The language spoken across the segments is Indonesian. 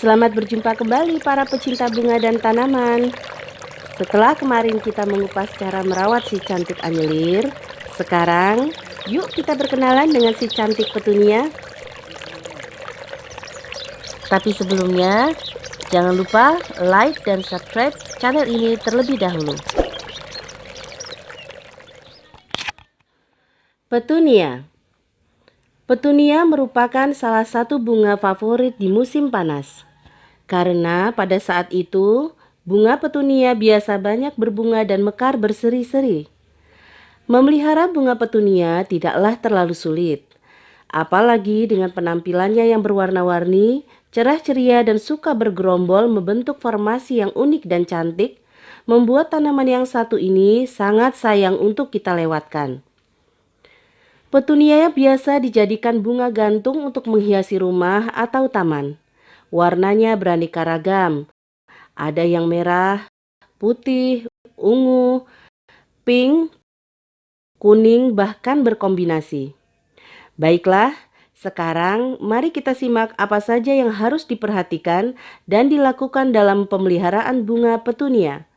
Selamat berjumpa kembali para pecinta bunga dan tanaman. Setelah kemarin kita mengupas cara merawat si cantik anyelir, sekarang yuk kita berkenalan dengan si cantik petunia. Tapi sebelumnya, jangan lupa like dan subscribe channel ini terlebih dahulu. Petunia. Petunia merupakan salah satu bunga favorit di musim panas. Karena pada saat itu, bunga petunia biasa banyak berbunga dan mekar berseri-seri. Memelihara bunga petunia tidaklah terlalu sulit. Apalagi dengan penampilannya yang berwarna-warni, cerah ceria dan suka bergerombol membentuk formasi yang unik dan cantik, membuat tanaman yang satu ini sangat sayang untuk kita lewatkan. Petunia biasa dijadikan bunga gantung untuk menghiasi rumah atau taman. Warnanya beraneka ragam. Ada yang merah, putih, ungu, pink, kuning, bahkan berkombinasi. Baiklah, sekarang mari kita simak apa saja yang harus diperhatikan dan dilakukan dalam pemeliharaan bunga petunia.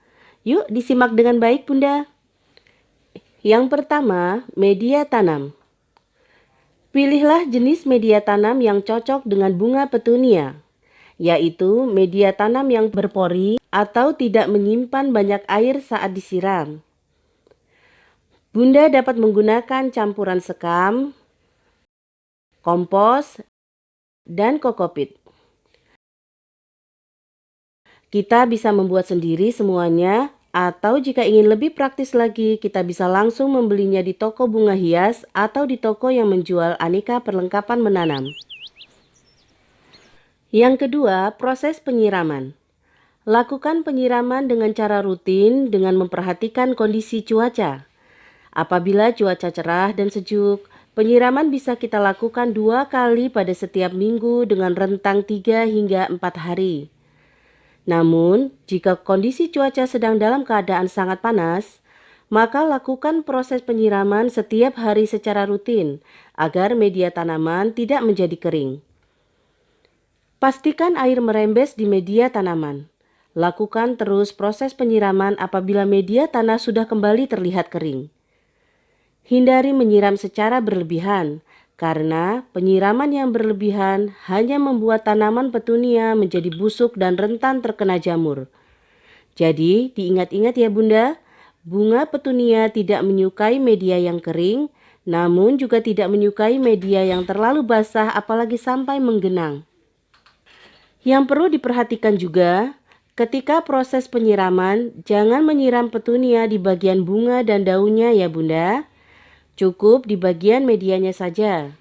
Yuk disimak dengan baik, Bunda. Yang pertama, media tanam. Pilihlah jenis media tanam yang cocok dengan bunga petunia, yaitu media tanam yang berpori atau tidak menyimpan banyak air saat disiram. Bunda dapat menggunakan campuran sekam, kompos, dan kokopit. Kita bisa membuat sendiri semuanya, atau jika ingin lebih praktis lagi, kita bisa langsung membelinya di toko bunga hias atau di toko yang menjual aneka perlengkapan menanam. Yang kedua, proses penyiraman. Lakukan penyiraman dengan cara rutin dengan memperhatikan kondisi cuaca. Apabila cuaca cerah dan sejuk, penyiraman bisa kita lakukan 2 kali pada setiap minggu dengan rentang 3 hingga 4 hari. Namun, jika kondisi cuaca sedang dalam keadaan sangat panas, maka lakukan proses penyiraman setiap hari secara rutin agar media tanaman tidak menjadi kering. Pastikan air merembes di media tanaman. Lakukan terus proses penyiraman apabila media tanah sudah kembali terlihat kering. Hindari menyiram secara berlebihan, karena penyiraman yang berlebihan hanya membuat tanaman petunia menjadi busuk dan rentan terkena jamur. Jadi, diingat-ingat ya Bunda, bunga petunia tidak menyukai media yang kering, namun juga tidak menyukai media yang terlalu basah apalagi sampai menggenang. Yang perlu diperhatikan juga, ketika proses penyiraman, jangan menyiram petunia di bagian bunga dan daunnya ya Bunda. Cukup di bagian medianya saja.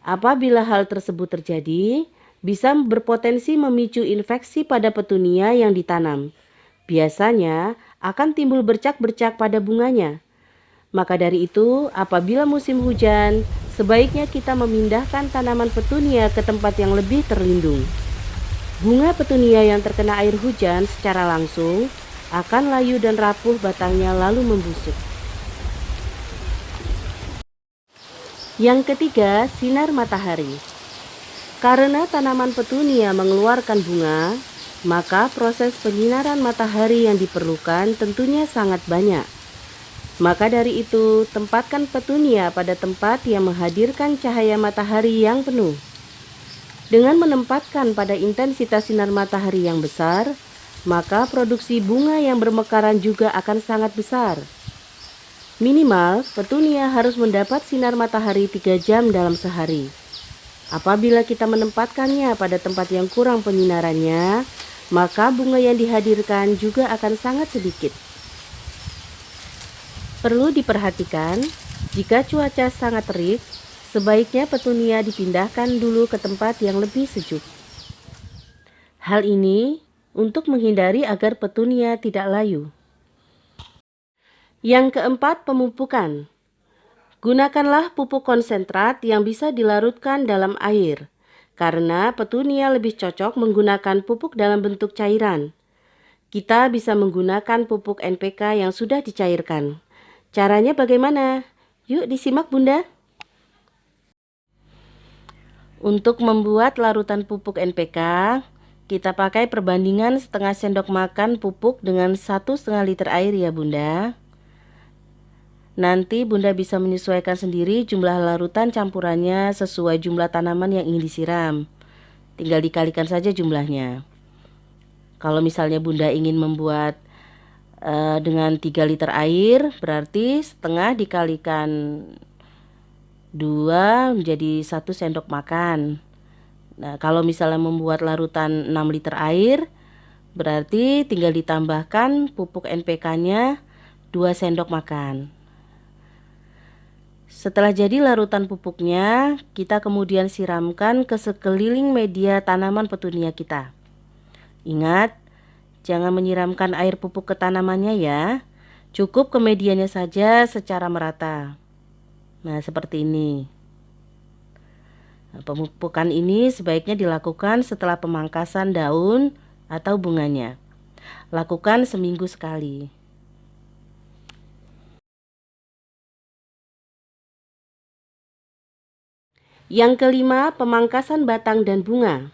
Apabila hal tersebut terjadi, bisa berpotensi memicu infeksi pada petunia yang ditanam. Biasanya akan timbul bercak-bercak pada bunganya. Maka dari itu, apabila musim hujan, sebaiknya kita memindahkan tanaman petunia ke tempat yang lebih terlindung. Bunga petunia yang terkena air hujan secara langsung akan layu dan rapuh batangnya lalu membusuk. Yang ketiga, sinar matahari. Karena tanaman petunia mengeluarkan bunga, maka proses penyinaran matahari yang diperlukan tentunya sangat banyak. Maka dari itu, tempatkan petunia pada tempat yang menghadirkan cahaya matahari yang penuh. Dengan menempatkan pada intensitas sinar matahari yang besar, maka produksi bunga yang bermekaran juga akan sangat besar. Minimal, petunia harus mendapat sinar matahari 3 jam dalam sehari. Apabila kita menempatkannya pada tempat yang kurang penyinarannya, maka bunga yang dihadirkan juga akan sangat sedikit. Perlu diperhatikan, jika cuaca sangat terik, sebaiknya petunia dipindahkan dulu ke tempat yang lebih sejuk. Hal ini untuk menghindari agar petunia tidak layu. Yang keempat, pemupukan. Gunakanlah pupuk konsentrat yang bisa dilarutkan dalam air, karena petunia lebih cocok menggunakan pupuk dalam bentuk cairan. Kita bisa menggunakan pupuk NPK yang sudah dicairkan. Caranya bagaimana? Yuk disimak Bunda. Untuk membuat larutan pupuk NPK, Kita pakai perbandingan setengah sendok makan pupuk dengan 1,5 liter air ya Bunda. Nanti Bunda bisa menyesuaikan sendiri jumlah larutan campurannya sesuai jumlah tanaman yang ingin disiram. Tinggal dikalikan saja jumlahnya. Kalau misalnya Bunda ingin membuat dengan 3 liter air, berarti setengah dikalikan 2 menjadi 1 sendok makan. Nah, kalau misalnya membuat larutan 6 liter air, berarti tinggal ditambahkan pupuk NPK-nya 2 sendok makan. Setelah jadi larutan pupuknya, kita kemudian siramkan ke sekeliling media tanaman petunia kita. Ingat, jangan menyiramkan air pupuk ke tanamannya ya. Cukup ke medianya saja secara merata. Nah, seperti ini. Nah, pemupukan ini sebaiknya dilakukan setelah pemangkasan daun atau bunganya. Lakukan seminggu sekali. Yang kelima, pemangkasan batang dan bunga.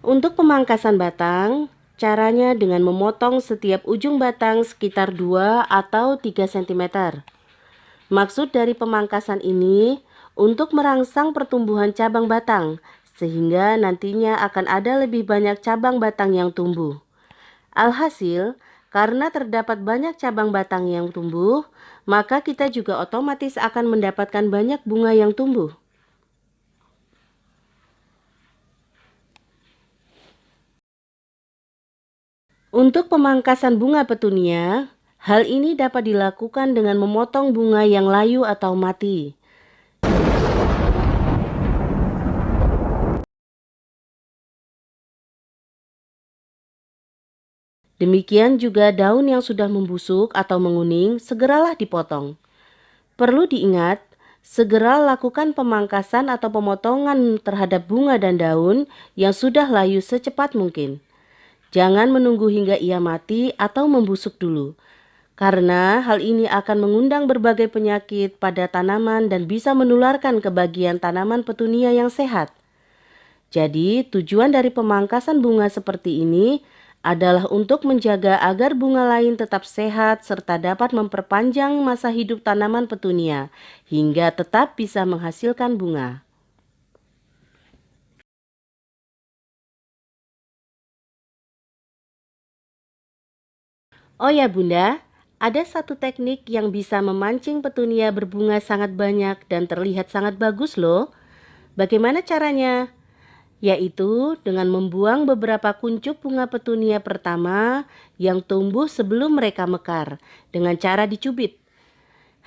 Untuk pemangkasan batang, caranya dengan memotong setiap ujung batang sekitar 2 atau 3 cm. Maksud dari pemangkasan ini untuk merangsang pertumbuhan cabang batang, sehingga nantinya akan ada lebih banyak cabang batang yang tumbuh. Alhasil, karena terdapat banyak cabang batang yang tumbuh, maka kita juga otomatis akan mendapatkan banyak bunga yang tumbuh. Untuk pemangkasan bunga petunia, hal ini dapat dilakukan dengan memotong bunga yang layu atau mati. Demikian juga daun yang sudah membusuk atau menguning, segeralah dipotong. Perlu diingat, segera lakukan pemangkasan atau pemotongan terhadap bunga dan daun yang sudah layu secepat mungkin. Jangan menunggu hingga ia mati atau membusuk dulu, karena hal ini akan mengundang berbagai penyakit pada tanaman dan bisa menularkan ke bagian tanaman petunia yang sehat. Jadi, tujuan dari pemangkasan bunga seperti ini adalah untuk menjaga agar bunga lain tetap sehat serta dapat memperpanjang masa hidup tanaman petunia hingga tetap bisa menghasilkan bunga. Oh ya Bunda, ada satu teknik yang bisa memancing petunia berbunga sangat banyak dan terlihat sangat bagus loh. Bagaimana caranya? Yaitu dengan membuang beberapa kuncup bunga petunia pertama yang tumbuh sebelum mereka mekar dengan cara dicubit.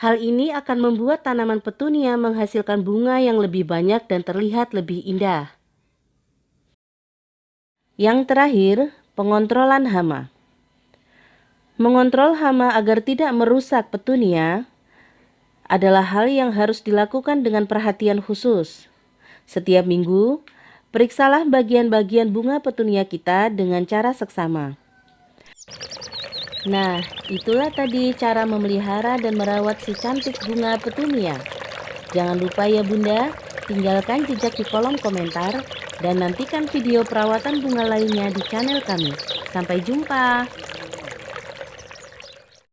Hal ini akan membuat tanaman petunia menghasilkan bunga yang lebih banyak dan terlihat lebih indah. Yang terakhir, pengontrolan hama. Mengontrol hama agar tidak merusak petunia adalah hal yang harus dilakukan dengan perhatian khusus. Setiap minggu, periksalah bagian-bagian bunga petunia kita dengan cara seksama. Nah, itulah tadi cara memelihara dan merawat si cantik bunga petunia. Jangan lupa ya Bunda, tinggalkan jejak di kolom komentar dan nantikan video perawatan bunga lainnya di channel kami. Sampai jumpa.